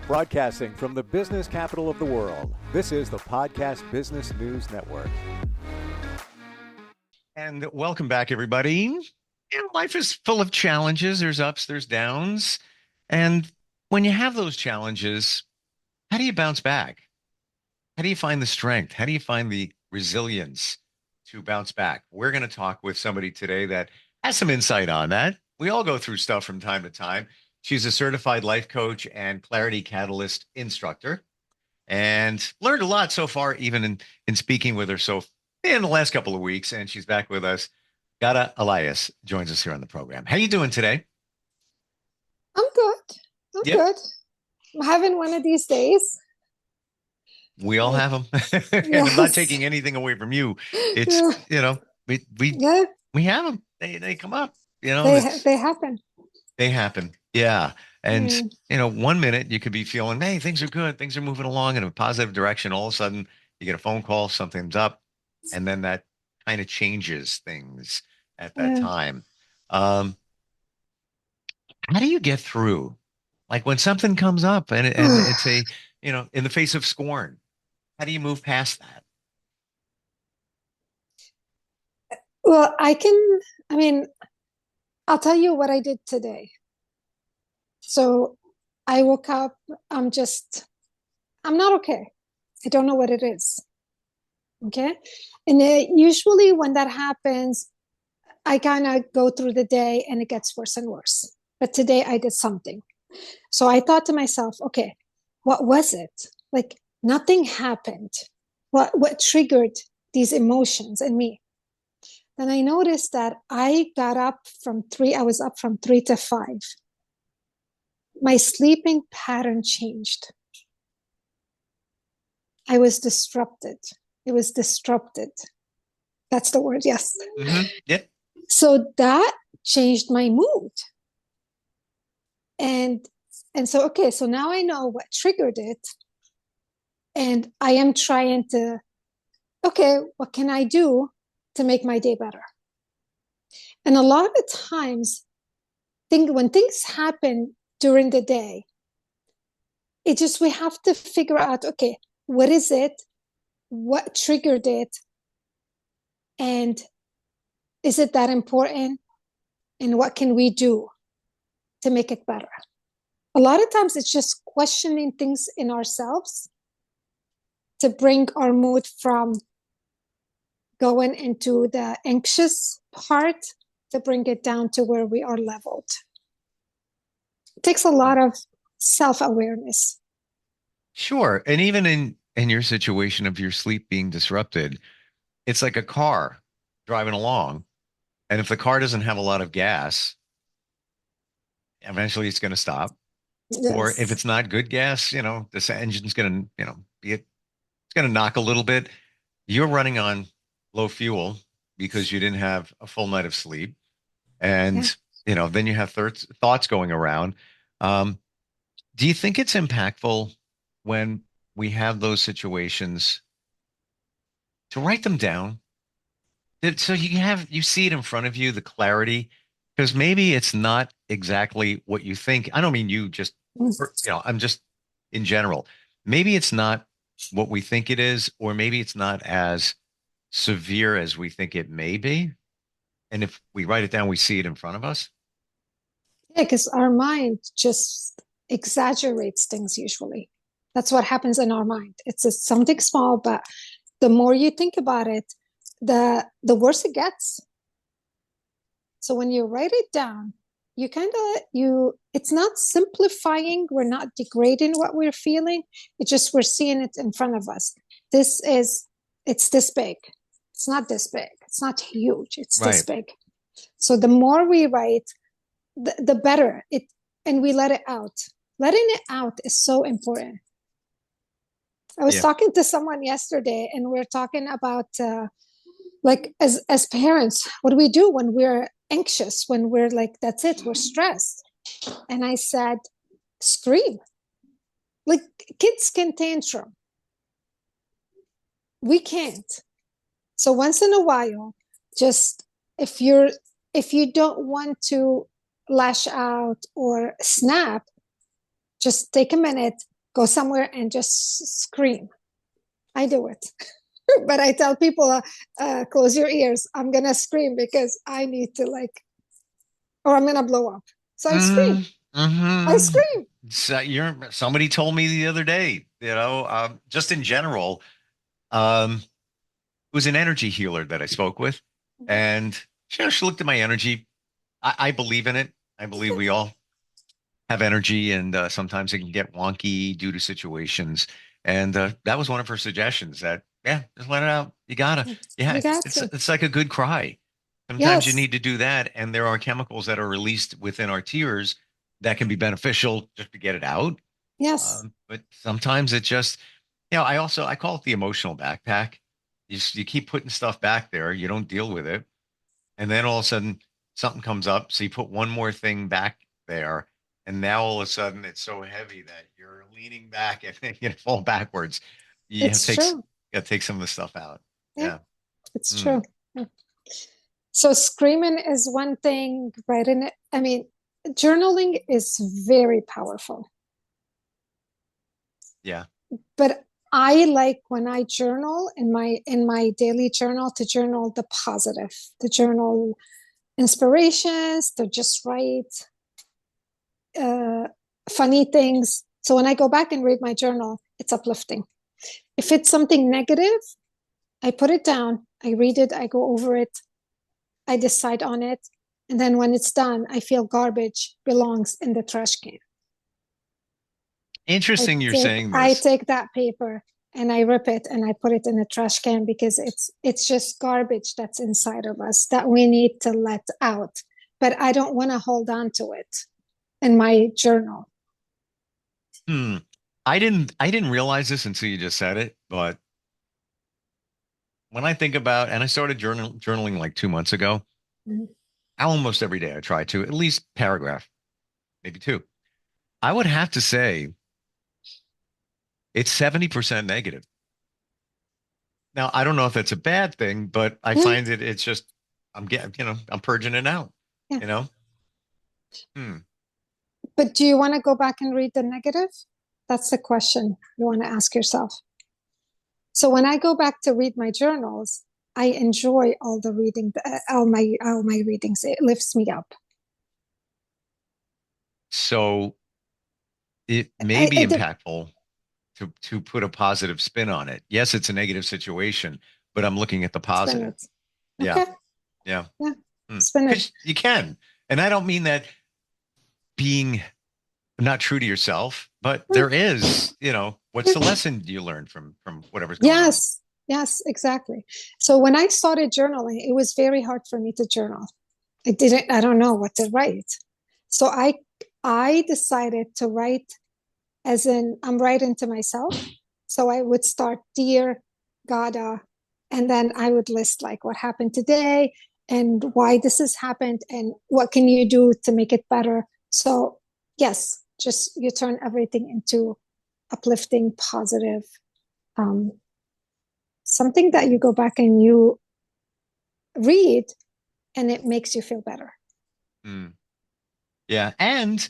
Broadcasting from the business capital of the world, this is the Podcast Business News Network. And welcome back, everybody. Life is full of challenges. There's ups, there's downs. And when you have those challenges, how do you bounce back? How do you find the strength? How do you find the resilience to bounce back? We're going to talk with somebody today that has some insight on that. We all go through stuff from time to time. She's a certified life coach and Clarity Catalyst instructor, and learned a lot so far, even in speaking with her in the last couple of weeks. And she's back with us. Ghada Elias joins us here on the program. How you doing today? I'm good. I'm good. I'm having one of these days. We all have them. And Yes. I'm not taking anything away from you. It's, we have them. They come up, They happen. They happen. Yeah. And, 1 minute you could be feeling, hey, things are good. Things are moving along in a positive direction. All of a sudden you get a phone call, something's up. And then that kind of changes things at that time. How do you get through? Like when something comes up and it's in the face of scorn, how do you move past that? Well, I'll tell you what I did today. So I woke up, I'm not okay. I don't know what it is. Okay. And usually when that happens, I kind of go through the day and it gets worse and worse. But today I did something. So I thought to myself, okay, what was it? Like nothing happened. What triggered these emotions in me? Then I noticed that I was up from 3 to 5. My sleeping pattern changed. I was disrupted. It was disrupted. That's the word, yes. Mm-hmm. Yeah. So that changed my mood. And so, okay, so now I know what triggered it. And I am trying to, okay, what can I do to make my day better? And a lot of times, when things happen during the day, we have to figure out, okay, what is it? What triggered it? And is it that important? And what can we do to make it better? A lot of times it's just questioning things in ourselves to bring our mood from going into the anxious part to bring it down to where we are leveled. It takes a lot of self-awareness. Sure. And even in your situation of your sleep being disrupted, it's like a car driving along. And if the car doesn't have a lot of gas, eventually it's going to stop. Yes. Or if it's not good gas, this engine's going to, it's going to knock a little bit. You're running on low fuel because you didn't have a full night of sleep. And, then you have thoughts going around. Do you think it's impactful when we have those situations to write them down? So you see it in front of you, the clarity, because maybe it's not exactly what you think. I don't mean you just, I'm just in general. Maybe it's not what we think it is, or maybe it's not as severe as we think it may be. And if we write it down, we see it in front of us. Yeah, because our mind just exaggerates things usually. That's what happens in our mind. It's something small, but the more you think about it, the worse it gets. So when you write it down, it's not simplifying. We're not degrading what we're feeling. It's just we're seeing it in front of us. It's this big. It's not this big. It's not huge. It's Right. This big. So the more we write, the better it, and we let it out. Letting it out is so important. I was talking to someone yesterday, and we're talking about as parents, what do we do when we're anxious, when we're like, that's it, we're stressed? And I said, scream. Like kids can tantrum. We can't. So once in a while, just if you don't want to lash out or snap, just take a minute, go somewhere and just scream. I do it. But I tell people, close your ears. I'm going to scream because I need to or I'm going to blow up. So I scream. I Mm-hmm. scream. So somebody told me the other day, just in general, it was an energy healer that I spoke with, and she looked at my energy. I believe in it. I believe we all have energy, and sometimes it can get wonky due to situations. And that was one of her suggestions. That just let it out. You gotta, You got to. it's like a good cry. Sometimes you Yes. need to do that, and there are chemicals that are released within our tears that can be beneficial just to get it out. Yes. But sometimes it just, I call it the emotional backpack. You keep putting stuff back there, you don't deal with it, and then all of a sudden something comes up, so you put one more thing back there, and now all of a sudden it's so heavy that you're leaning back and you fall backwards. You have to It's take true. you have to take some of the stuff out. Yeah, Yeah. it's Mm, true. Yeah. So screaming is one thing, writing it. I mean, journaling is very powerful. yeah. But I like when I journal in my daily journal to journal the positive, to journal inspirations, to just write uh, funny things. So when I go back and read my journal, it's uplifting. If it's something negative, I put it down, I read it, I go over it, I decide on it. And then when it's done, I feel garbage belongs in the trash can. Interesting you're saying I this. take that paper and I rip it and I put it in a trash can because it's just garbage that's inside of us that we need to let out. But I don't want to hold on to it in my journal. Hmm. I didn't realize this until you just said it, but when I think about, and I started journaling like 2 months ago, Mhm. almost every day I try to, at least paragraph, maybe two. I would have to say it's 70% negative. Now, I don't know if that's a bad thing, but I Yeah, find it's just, I'm getting, I'm purging it out, yeah. you know? Hmm. But do you want to go back and read the negative? That's the question you want to ask yourself. So when I go back to read my journals, I enjoy all the reading, all my readings. It lifts me up. So it may be impactful to put a positive spin on it. Yes, it's a negative situation, but I'm looking at the spin positive. it. Yeah. Okay. Yeah. Yeah. Spin it. Because you can. And I don't mean that being not true to yourself, but Yeah. there is, what's the lesson you learned from whatever's going on? Yes. Yes, exactly. So when I started journaling, it was very hard for me to journal. I don't know what to write. So I decided to write as in I'm writing to myself. So I would start Dear Ghada, and then I would list like what happened today and why this has happened and what can you do to make it better. So yes, just you turn everything into uplifting, positive, um, something that you go back and you read and it makes you feel better. Mm, yeah. And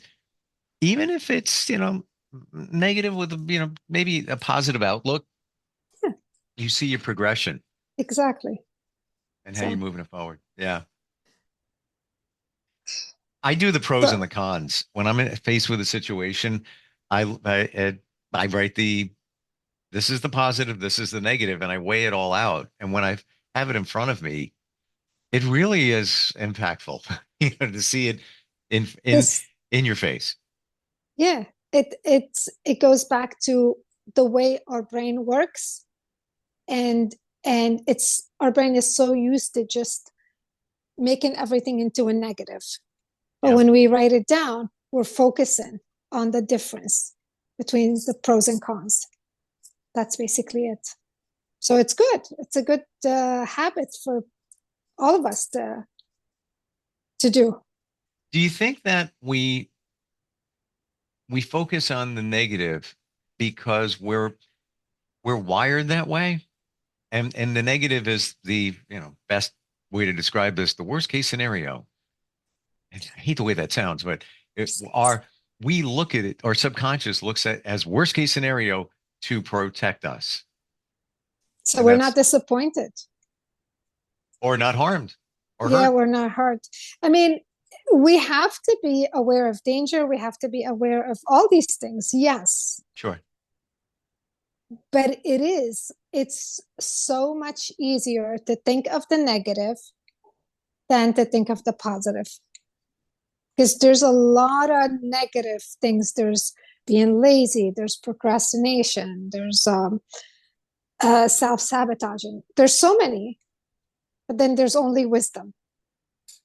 even if it's, negative with, maybe a positive outlook, Yeah, you see your progression exactly. and how you're So, moving it forward. Yeah. I do the pros and so the cons. When I'm faced with a situation, I write this is the positive, this is the negative, and I weigh it all out. And when I have it in front of me, it really is impactful, to see it in in this, in your face. yeah, it goes back to the way our brain works, and it's our brain is so used to just making everything into a negative. But Yeah. when we write it down, we're focusing on the difference between the pros and cons. That's basically it. So it's good. It's a good habit for all of us to do. Do you think that we focus on the negative because we're wired that way? And the negative is the, best way to describe this, the worst case scenario. I hate the way that sounds, but our we look at it, our subconscious looks at as worst case scenario to protect us. So And we're not that's, disappointed. or not harmed or Yeah, hurt. we're not hurt. I mean, we have to be aware of danger. We have to be aware of all these things. Yes. Sure. But it's so much easier to think of the negative than to think of the positive. Because there's a lot of negative things. There's being lazy, there's procrastination, there's self-sabotaging. There's so many, but then there's only wisdom.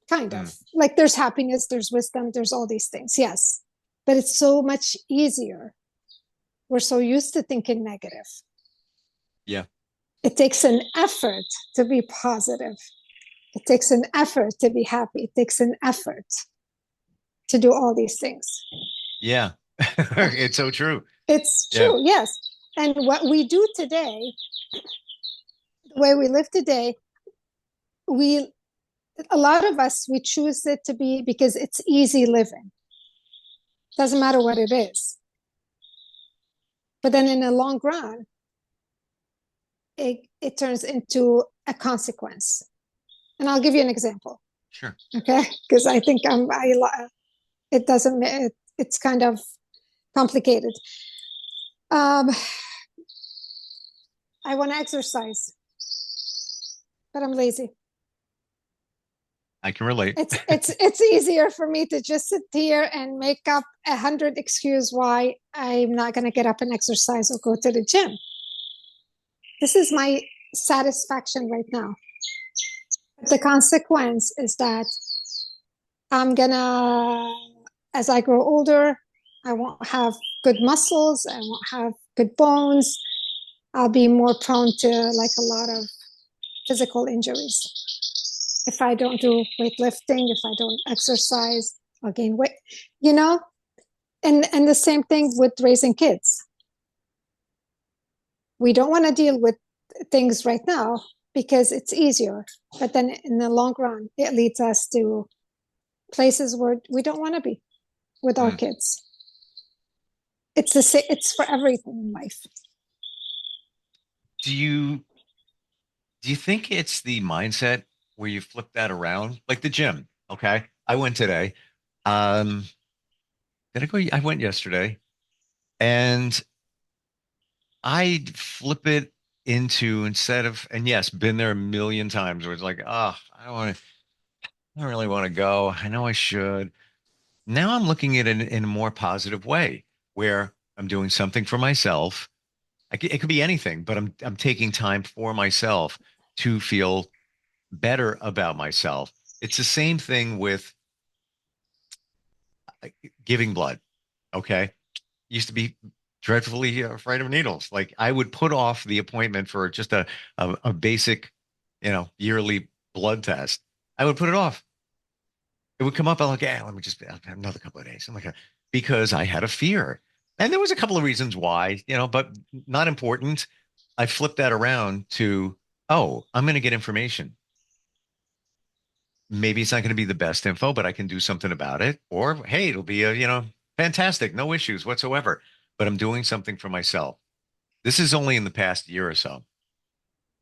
Kind of. Mm. Like there's happiness, there's wisdom, there's all these things. Yes. But it's so much easier. We're so used to thinking negative. Yeah. It takes an effort to be positive. It takes an effort to be happy. It takes an effort to do all these things. Yeah. It's so true. It's Yeah. true, yes. And what we do today, the way we live today, a lot of us, we choose it to be because it's easy living. Doesn't matter what it is. But then in the long run, it turns into a consequence. And I'll give you an example. Sure. Okay. Because I think it doesn't, it's kind of complicated. I want to exercise, but I'm lazy. I can relate. It's easier for me to just sit here and make up 100 excuses why I'm not going to get up and exercise or go to the gym. This is my satisfaction right now. The consequence is that I'm gonna, as I grow older, I won't have good muscles, I won't have good bones. I'll be more prone to like a lot of physical injuries. If I don't do weightlifting, if I don't exercise, I'll gain weight, you know? And the same thing with raising kids. We don't want to deal with things right now because it's easier. But then in the long run, it leads us to places where we don't want to be with our kids. It's for everything in life. Do you think it's the mindset where you flip that around? Like the gym, okay? I went today. Um, did I go? I went yesterday, and I flip it into, instead of, and yes, been there a million times where it's like, oh, I don't really want to go. I know I should. Now I'm looking at it in a more positive way where I'm doing something for myself. It could be anything, but I'm taking time for myself to feel better about myself. It's the same thing with giving blood. Okay. Used to be dreadfully afraid of needles. Like I would put off the appointment for just a basic, yearly blood test. I would put it off. It would come up. I'm like, yeah, let me just have another couple of days. I'm like, because I had a fear. And there was a couple of reasons why, but not important. I flipped that around to, oh, I'm going to get information. Maybe it's not going to be the best info, but I can do something about it. Or, hey, it'll be fantastic, no issues whatsoever. But I'm doing something for myself. This is only in the past year or so.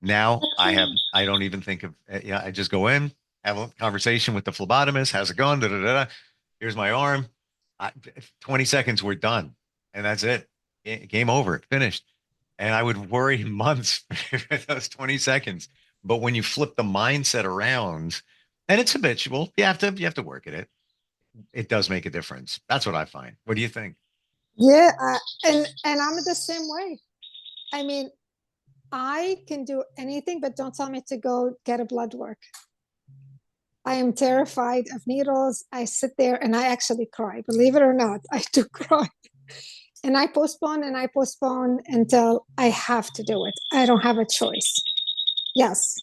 Now I don't even think of, I just go in, have a conversation with the phlebotomist. How's it going? Da, da, da, da. Here's my arm. 20 seconds, we're done. And that's it. Game over, finished. And I would worry months for those 20 seconds. But when you flip the mindset around, and it's habitual, you have to work at it. It does make a difference. That's what I find. What do you think? Yeah, and I'm the same way. I mean, I can do anything, but don't tell me to go get a blood work. I am terrified of needles. I sit there and I actually cry. Believe it or not, I do cry. And I postpone until I have to do it. I don't have a choice. Yes.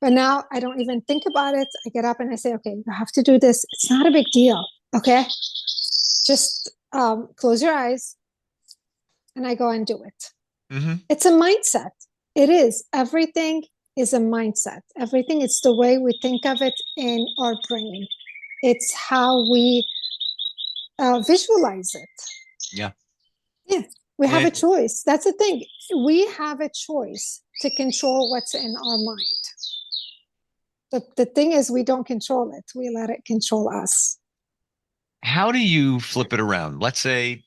But now I don't even think about it. I get up and I say, okay, you have to do this. It's not a big deal. Okay. Just close your eyes and I go and do it. Mm-hmm. It's a mindset. It is. Everything is a mindset. Everything is the way we think of it in our brain. It's how we visualize it. Yeah. Yeah, we have Yeah. a choice. That's the thing. We have a choice to control what's in our mind. The thing is, we don't control it. We let it control us. How do you flip it around? Let's say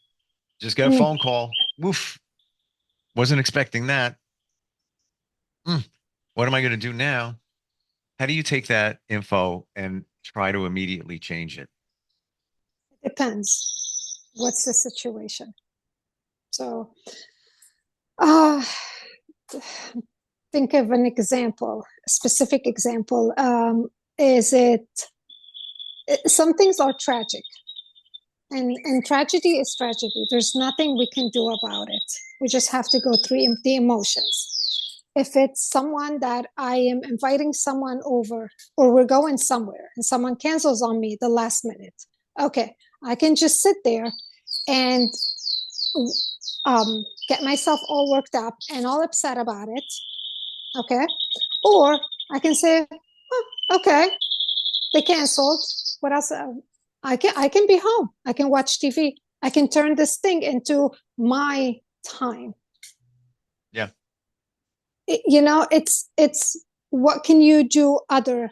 just get a Mm. phone call. Woof. Wasn't expecting that. What am I going to do now? How do you take that info and try to immediately change it? It depends. What's the situation? So, uh, think of an example, a specific example. Is it, some things are tragic, and tragedy is tragedy. There's nothing we can do about it. We just have to go through the emotions. If it's someone that I am inviting someone over, or we're going somewhere and someone cancels on me the last minute, okay, I can just sit there and get myself all worked up and all upset about it, okay? Or I can say, oh, okay, they canceled. What else? I can be home. I can watch TV. I can turn this thing into my time. Yeah. It's what can you do other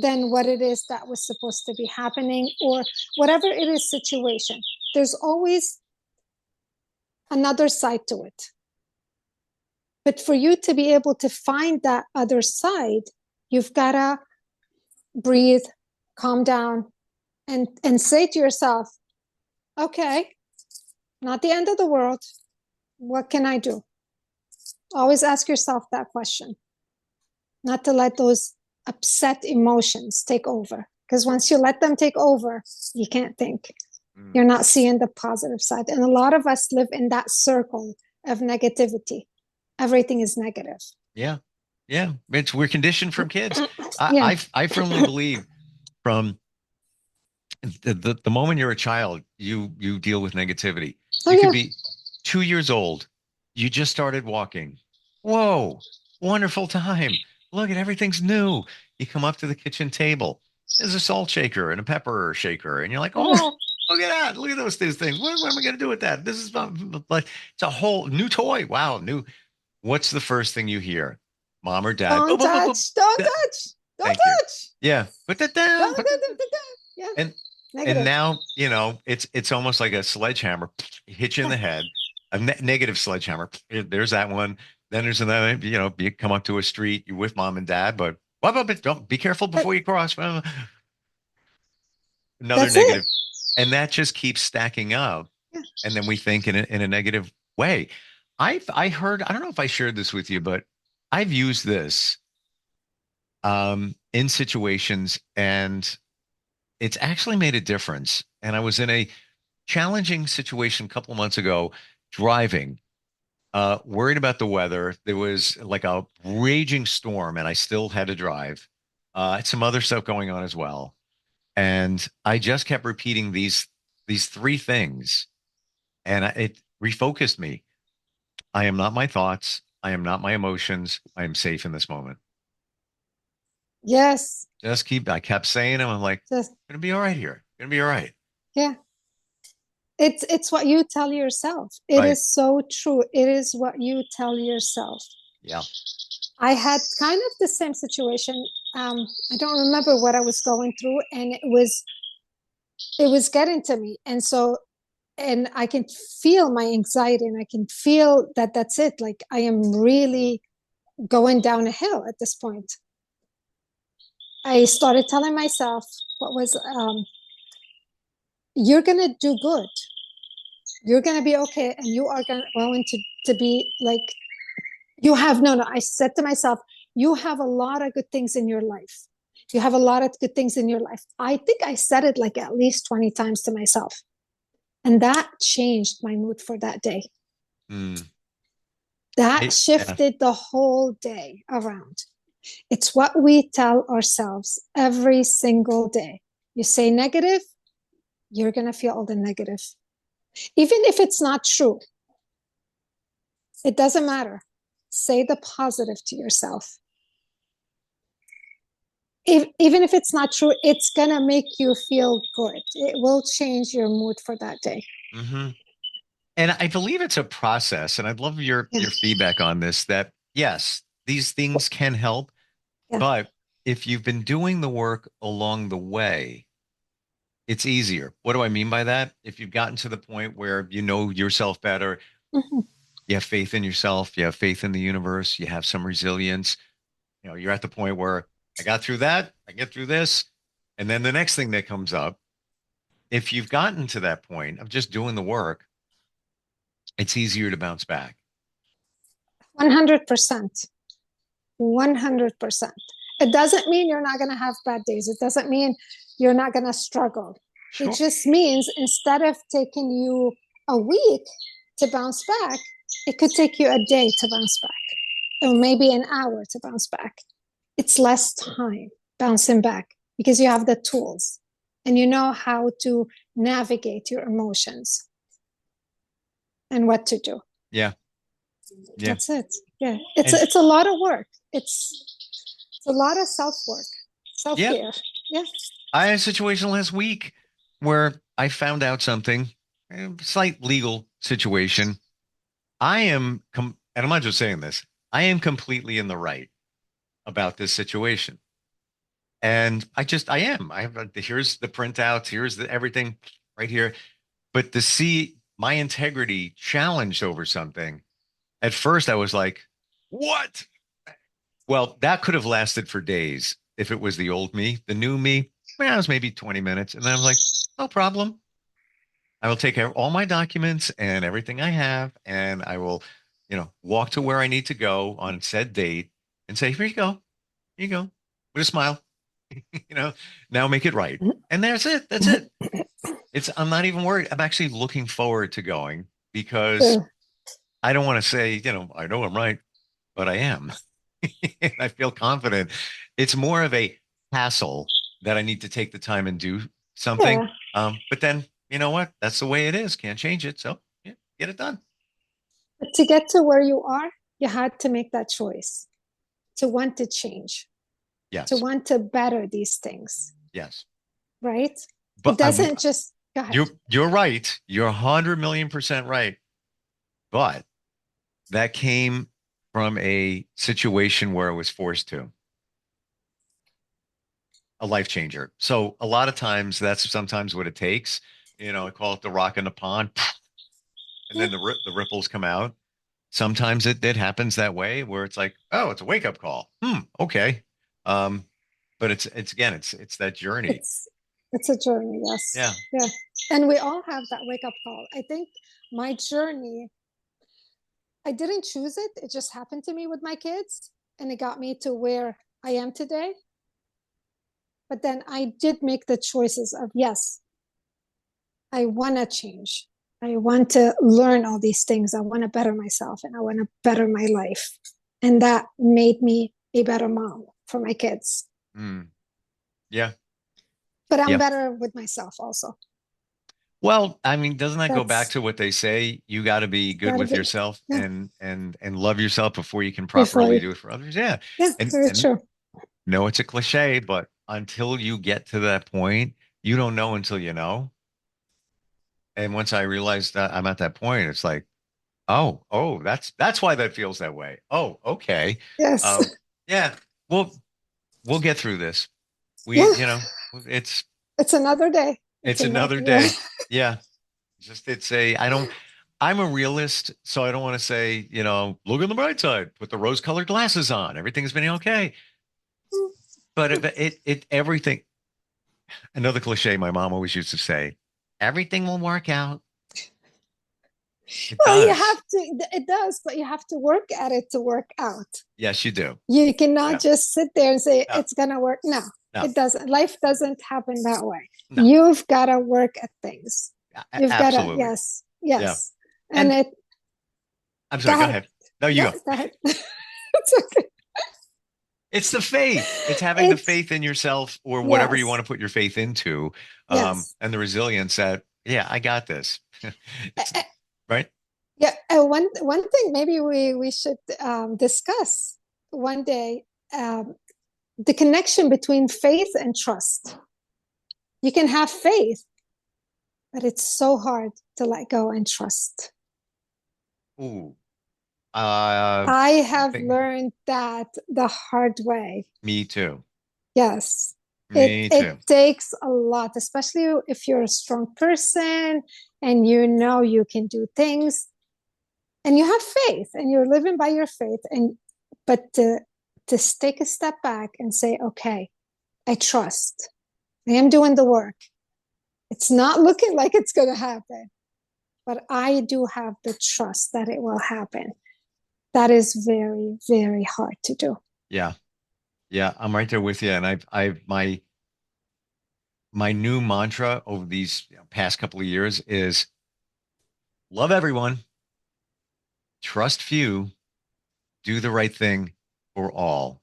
than what it is that was supposed to be happening, or whatever it is situation. There's always another side to it. But for you to be able to find that other side, you've got to breathe, calm down, and say to yourself, okay, not the end of the world. What can I do? Always ask yourself that question. Not to let those upset emotions take over. Because once you let them take over, you can't think. You're not seeing the positive side. And a lot of us live in that circle of negativity. Everything is negative. Yeah. Yeah. We're conditioned from kids. Yeah. I firmly believe from the moment you're a child, you deal with negativity. Oh, You could yeah. be 2 years old. You just started walking. Whoa, wonderful time. Look at everything's new. You come up to the kitchen table. There's a salt shaker and a pepper shaker. And you're like, oh, look at that. Look at those two things. What am I going to do with that? This is like, it's a whole new toy. Wow. New. What's the first thing you hear? Mom or dad? Don't touch. Don't touch. Don't Thank you. touch. Yeah. Put that down. Don't, yeah. And Negative. now, it's almost like a sledgehammer hit you in the head, a negative sledgehammer. There's that one. Then there's another, you come up to a street, you're with mom and dad, but don't be careful before you cross. Another That's negative. it. And that just keeps stacking up. Yeah. And then we think in a negative way. I heard, I don't know if I shared this with you, but I've used this in situations, and it's actually made a difference. And I was in a challenging situation a couple of months ago, driving, worried about the weather. There was like a raging storm, and I still had to drive. Had some other stuff going on as well, and I just kept repeating these three things, and it refocused me. I am not my thoughts. I am not my emotions. I am safe in this moment. Yes. I kept saying them. I'm like, Just, gonna be all right here. Gonna be all right. yeah. It's what you tell yourself. It Right. is so true. It is what you tell yourself. Yeah. I had kind of the same situation. I don't remember what I was going through, and it was getting to me. And I can feel my anxiety, and I can feel that that's it. Like, I am really going down a hill at this point. I started telling myself, you're going to do good. You're going to be okay. And you are going to be like, I said to myself, you have a lot of good things in your life. You have a lot of good things in your life. I think I said it like at least 20 times to myself. And that changed my mood for that day. That shifted the whole day around. It's what we tell ourselves every single day. You say negative, you're going to feel all the negative. Even if it's not true, it doesn't matter. Say the positive to yourself. even if it's not true, it's gonna make you feel good. It will change your mood for that day. Mm-hmm. And I believe it's a process, and I'd love your Yeah. feedback on this, that yes, these things can help, Yeah. but if you've been doing the work along the way, it's easier. What do I mean by that? If you've gotten to the point where you know yourself better, Mhm. you have faith in yourself, you have faith in the universe, you have some resilience, you're at the point where I got through that, I get through this, and then the next thing that comes up, if you've gotten to that point of just doing the work, it's easier to bounce back. 100%. 100%. It doesn't mean you're not going to have bad days. It doesn't mean you're not going to struggle. It Sure. just means instead of taking you a week to bounce back, it could take you a day to bounce back, or maybe an hour to bounce back. It's less time bouncing back because you have the tools and you know how to navigate your emotions and what to do. Yeah. Yeah. That's it. Yeah. It's And it's a lot of work. It's a lot of self-work, yeah, self-care. Yeah. I had a situation last week where I found out something, slight legal situation. And I'm not just saying this, I am completely in the right about this situation. And I am. Here's the printouts, here's everything right here. But to see my integrity challenged over something, at first I was like, what? Well, that could have lasted for days if it was the old me. The new me, well, it was maybe 20 minutes. And then I was like, no problem. I will take care of all my documents and everything I have, and I will, walk to where I need to go on said date and say, here you go. Here you go. With a smile, you know, now make it right. And that's it. That's it. I'm not even worried. I'm actually looking forward to going because True. I don't want to say, I know I'm right, but I am. I feel confident. It's more of a hassle that I need to take the time and do something. Yeah. But then, you know what? That's the way it is. Can't change it. So yeah, get it done. But to get to where you are, you had to make that choice to want to change, to Yes. want to better these things, Yes. right? It But doesn't just go ahead. you're right. You're 100 million% right. But that came from a situation where I was forced to, a life changer. So a lot of times that's sometimes what it takes. I call it the rock in the pond, and Yeah. then the ripples come out. Sometimes it happens that way where it's like, oh, it's a wake up call. Okay. Um, but it's again, it's that journey. It's a journey, yes. Yeah. Yeah. And we all have that wake up call. I think my journey, I didn't choose it. It just happened to me with my kids and it got me to where I am today. But then I did make the choices of, yes, I want to change. I want to learn all these things. I want to better myself and I want to better my life. And that made me a better mom for my kids. Mm, yeah. But I'm Yeah. better with myself also. Well, I mean, doesn't that go back That's to what they say? You got to be good gotta with be, yourself yeah, and love yourself before you can before properly you, do it for others. Yeah. yeah, very And true. no, it's a cliche, but until you get to that point, you don't know until you know. And once I realized that I'm at that point, it's like, oh, that's why that feels that way. Oh, okay. Yes. Um, yeah, we'll get through this. Yeah. It's It's another day. It's it's another, another yeah. day. Yeah. I'm a realist, so I don't want to say, look on the bright side, put the rose-colored glasses on. Everything's been okay. But everything, another cliche my mom always used to say, everything will work out. It Well, you does. have to, it does, but you have to work at it to work out. Yes, you do. You cannot Yeah. just sit there and say No, it's going to work. No, no, it doesn't. Life doesn't happen that way. no. You've got to work at things. You've got to, Absolutely. yes, Yeah. yes. And And it, I'm go sorry, go ahead. ahead. No, you No, go. go ahead. It's okay. It's the faith. It's having the It's, faith in yourself or whatever you want yes, to put your faith into, yes. and the resilience that, yeah, I got this. It's right. Yeah, one thing maybe we should discuss one day. the connection between faith and trust. You can have faith, but it's so hard to let go and trust. Ooh. I have learned that the hard way. Me too. Yes. Me too. It takes a lot, especially if you're a strong person and you know you can do things and you have faith and you're living by your faith. But to take a step back and say, okay, I trust. I am doing the work. It's not looking like it's going to happen, but I do have the trust that it will happen. That is very, very hard to do. Yeah. Yeah. I'm right there with you. And my new mantra over these past couple of years is love everyone, trust few, do the right thing for all.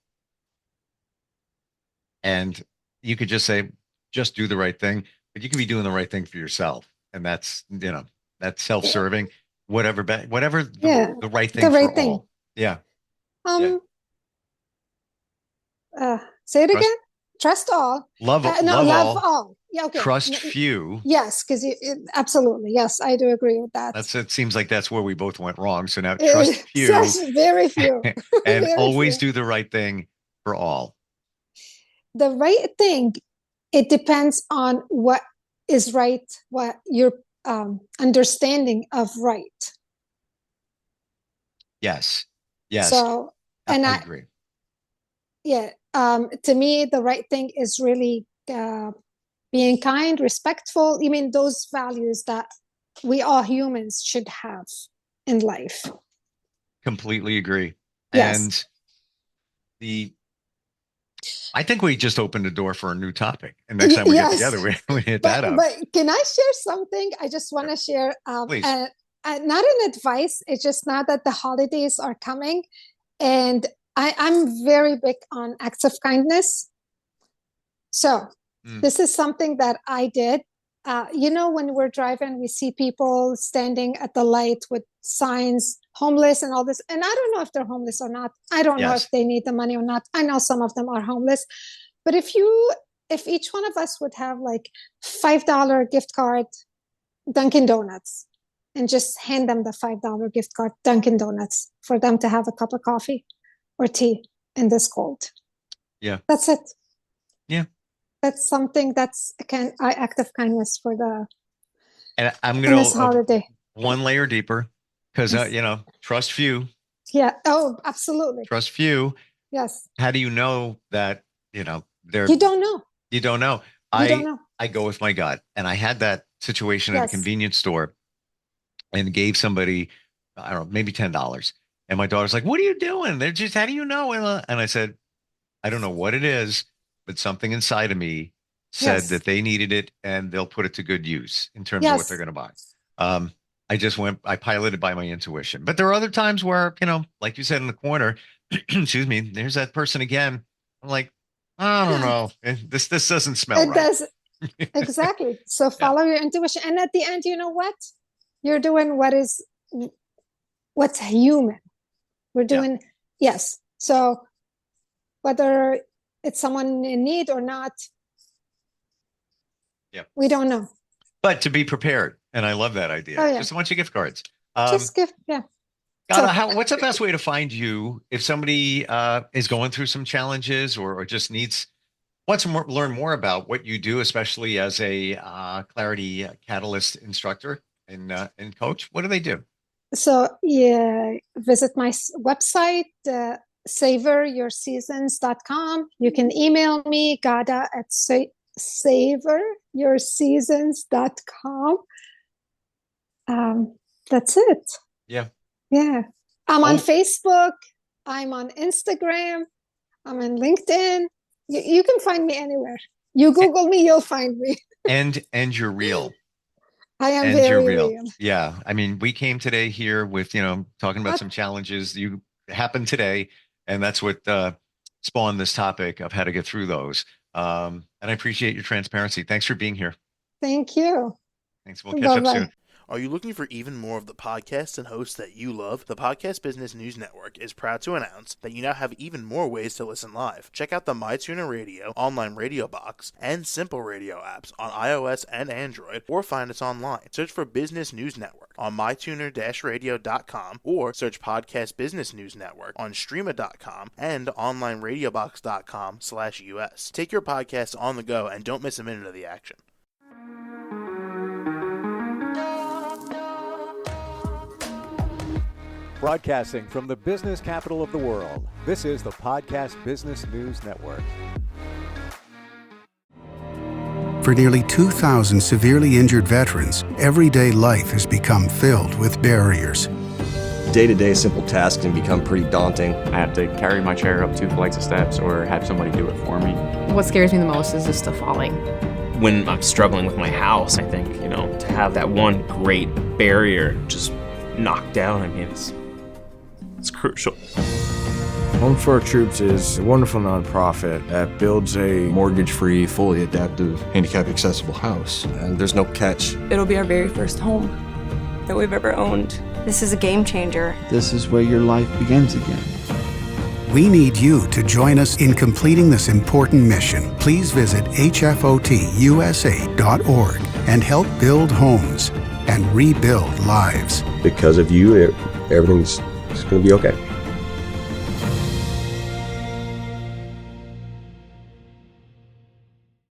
And you could just say, just do the right thing, but you can be doing the right thing for yourself. And that's, that's self-serving, whatever the right thing the right for thing. all. Yeah. Say it Trust, again. Trust all. Love love all. Yeah, okay. Trust few. Yes, because absolutely. Yes, I do agree with that. It seems like that's where we both went wrong. So now trust few. Very few. And very always few. do the right thing for all. The right thing, it depends on what is right, what your understanding of right. Yes. Yes. So, and I agree. Yeah. To me, the right thing is really being kind, respectful. I mean, those values that we all humans should have in life. Completely agree. Yes. And I think we just opened the door for a new topic. And next time we get together, we hit that up. But can I share something? I just want to share, Please. not an advice. It's just now that the holidays are coming, and I'm very big on acts of kindness. So this is something that I did. When we're driving, we see people standing at the light with signs, homeless and all this. And I don't know if they're homeless or not. I don't know if they need the money or not. I know some of them are homeless. But if each one of us would have like $5 gift card, Dunkin' Donuts, and just hand them the $5 gift card, Dunkin' Donuts, for them to have a cup of coffee or tea in this cold. Yeah. That's it. Yeah. That's something that's act of kindness for the. And I'm going this holiday. One layer deeper because, trust few. Yeah. Oh, absolutely. Trust few. Yes. How do you know that, they're. You don't know. You don't know. You don't know. I go with my gut. And I had that situation at a convenience store and gave somebody, I don't know, maybe $10. And my daughter's like, what are you doing? They're just, how do you know? And I said, I don't know what it is, but something inside of me said that they needed it and they'll put it to good use in terms of what they're going to buy. I piloted by my intuition, but there are other times where, like you said in the corner, excuse me, there's that person again. I'm like, I don't know. This doesn't smell right. It does. Exactly. So follow your intuition. And at the end, you know what? You're doing what's human. We're doing, yes. So whether it's someone in need or not, we don't know. But to be prepared. And I love that idea. Oh, yeah. Just a bunch of gift cards. Just gift, Ghada, what's the best way to find you if somebody is going through some challenges or just wants to learn more about what you do, especially as a Clarity Catalyst instructor and coach? What do they do? So visit my website, savoryourseasons.com. You can email me, Ghada at savoryourseasons.com. That's it. Yeah. Yeah. I'm on Facebook. I'm on Instagram. I'm on LinkedIn. You can find me anywhere. You Google me, you'll find me. and you're real. I am very real. Yeah. I mean, we came today here with, talking about some challenges you happened today. And that's what spawned this topic of how to get through those. And I appreciate your transparency. Thanks for being here. Thank you. Thanks. We'll catch up soon. Are you looking for even more of the podcasts and hosts that you love? The Podcast Business News Network is proud to announce that you now have even more ways to listen live. Check out the Mindfulne Radio, online radio box, and Simple Radio apps on iOS and Android, or find us online. Search for Business News Network on mytuner-radio.com, or search Podcast Business News Network on streama.com and onlineradiobox.com/US. Take your podcast on the go and don't miss a minute of the action. Broadcasting from the business capital of the world, this is the Podcast Business News Network. For nearly 2,000 severely injured veterans, everyday life has become filled with barriers. Day-to-day simple tasks can become pretty daunting. I have to carry my chair up 2 flights of steps or have somebody do it for me. What scares me the most is just the falling. When I'm struggling with my house, I think, to have that one great barrier just knocked down, it's crucial. Home for Our Troops is a wonderful nonprofit that builds a mortgage-free, fully adaptive, handicap-accessible house. And there's no catch. It'll be our very first home that we've ever owned. This is a game changer. This is where your life begins again. We need you to join us in completing this important mission. Please visit hfotusa.org and help build homes and rebuild lives. Because of you, everything's going to be okay.